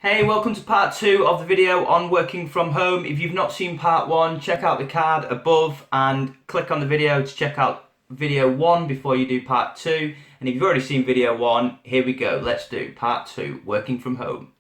Hey, welcome to part 2 of the video on working from home. If you've not seen part 1, check out the card above and click on the video to check out video 1 before you do part 2. And if you've already seen video 1, here we go. Let's do part 2, working from home.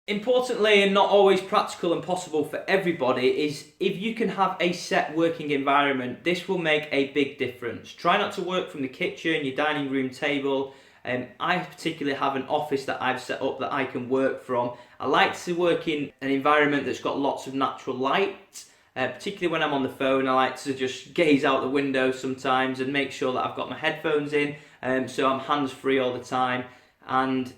Importantly, and not always practical and possible for everybody, is if you can have a set working environment, this will make a big difference. Try not to work from the kitchen, your dining room table. I particularly have an office that I've set up that I can work from. I like to work in an environment that's got lots of natural light. Particularly when I'm on the phone, I like to just gaze out the window sometimes and make sure that I've got my headphones in, so I'm hands-free all the time. And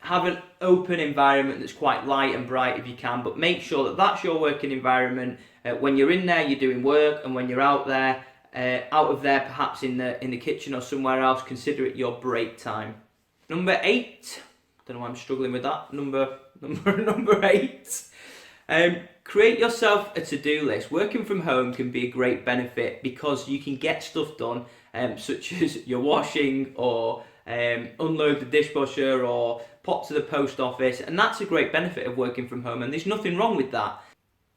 have an open environment that's quite light and bright if you can, but make sure that that's your working environment. When you're in there, you're doing work, and when you're out of there, perhaps in the kitchen or somewhere else, consider it your break time. Number 8. Don't know why I'm struggling with that. Number 8. Create yourself a to-do list. Working from home can be a great benefit because you can get stuff done, such as your washing or unload the dishwasher or pop to the post office, and that's a great benefit of working from home, and there's nothing wrong with that.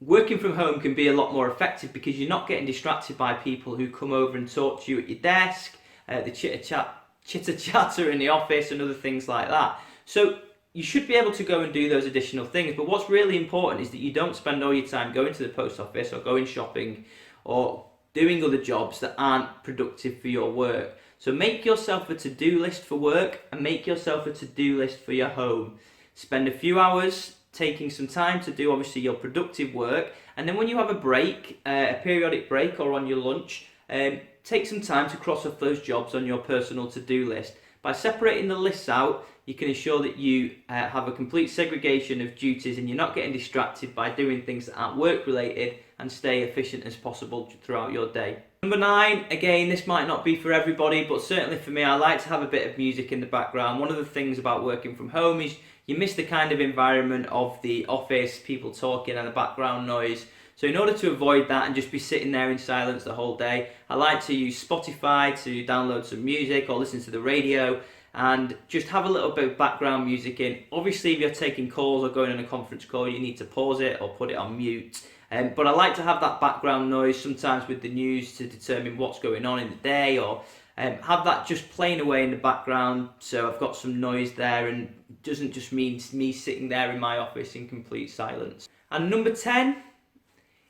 Working from home can be a lot more effective because you're not getting distracted by people who come over and talk to you at your desk, the chitter-chatter in the office and other things like that. So you should be able to go and do those additional things, but what's really important is that you don't spend all your time going to the post office or going shopping or doing other jobs that aren't productive for your work. So make yourself a to-do list for work and make yourself a to-do list for your home. Spend a few hours taking some time to do obviously your productive work, and then when you have a break, a periodic break or on your lunch, take some time to cross off those jobs on your personal to-do list. By separating the lists out, you can ensure that you have a complete segregation of duties and you're not getting distracted by doing things that aren't work related, and stay efficient as possible throughout your day. Number 9, again, this might not be for everybody, but certainly for me, I like to have a bit of music in the background. One of the things about working from home is you miss the kind of environment of the office, people talking and the background noise. So in order to avoid that and just be sitting there in silence the whole day, I like to use Spotify to download some music or listen to the radio and just have a little bit of background music in. Obviously, if you're taking calls or going on a conference call, you need to pause it or put it on mute. But I like to have that background noise sometimes with the news to determine what's going on in the day, or have that just playing away in the background so I've got some noise there and it doesn't just mean me sitting there in my office in complete silence. And number 10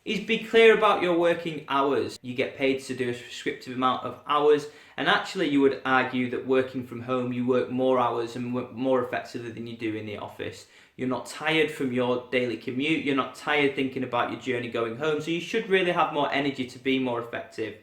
is be clear about your working hours. You get paid to do a prescriptive amount of hours, and actually you would argue that working from home you work more hours and work more effectively than you do in the office. You're not tired from your daily commute, you're not tired thinking about your journey going home, so you should really have more energy to be more effective.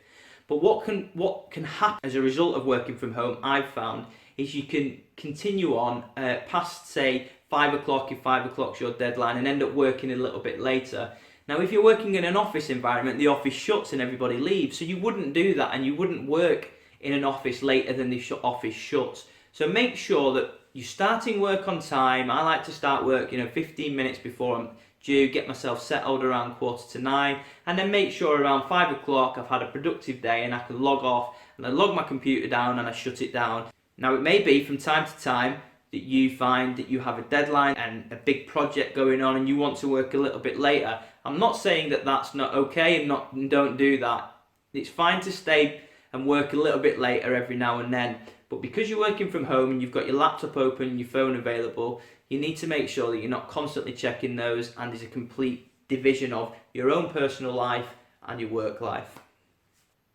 But what can happen as a result of working from home, I've found, is you can continue on past, say, 5 o'clock if 5 o'clock's your deadline, and end up working a little bit later. Now, if you're working in an office environment, the office shuts and everybody leaves, so you wouldn't do that, and you wouldn't work in an office later than the office shuts. So make sure that you're starting work on time. I like to start work 15 minutes before I'm due, get myself settled around 8:45, and then make sure around 5 o'clock I've had a productive day and I can log off, and I log my computer down and I shut it down. Now, it may be from time to time that you find that you have a deadline and a big project going on and you want to work a little bit later. I'm not saying that that's not okay and don't do that. It's fine to stay and work a little bit later every now and then, but because you're working from home and you've got your laptop open and your phone available, you need to make sure that you're not constantly checking those, and there's a complete division of your own personal life and your work life.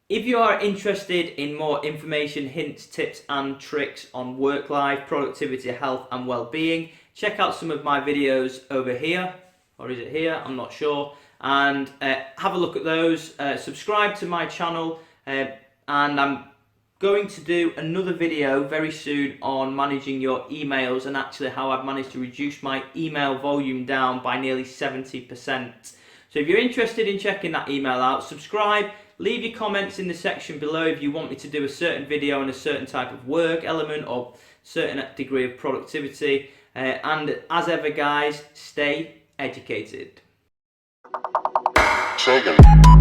If you are interested in more information, hints, tips and tricks on work life, productivity, health and well-being, check out some of my videos over here, or is it here? I'm not sure. And have a look at those. Subscribe to my channel, and I'm going to do another video very soon on managing your emails and actually how I've managed to reduce my email volume down by nearly 70%. So if you're interested in checking that email out, subscribe, leave your comments in the section below if you want me to do a certain video on a certain type of work element or certain degree of productivity. And as ever guys, stay educated. Second.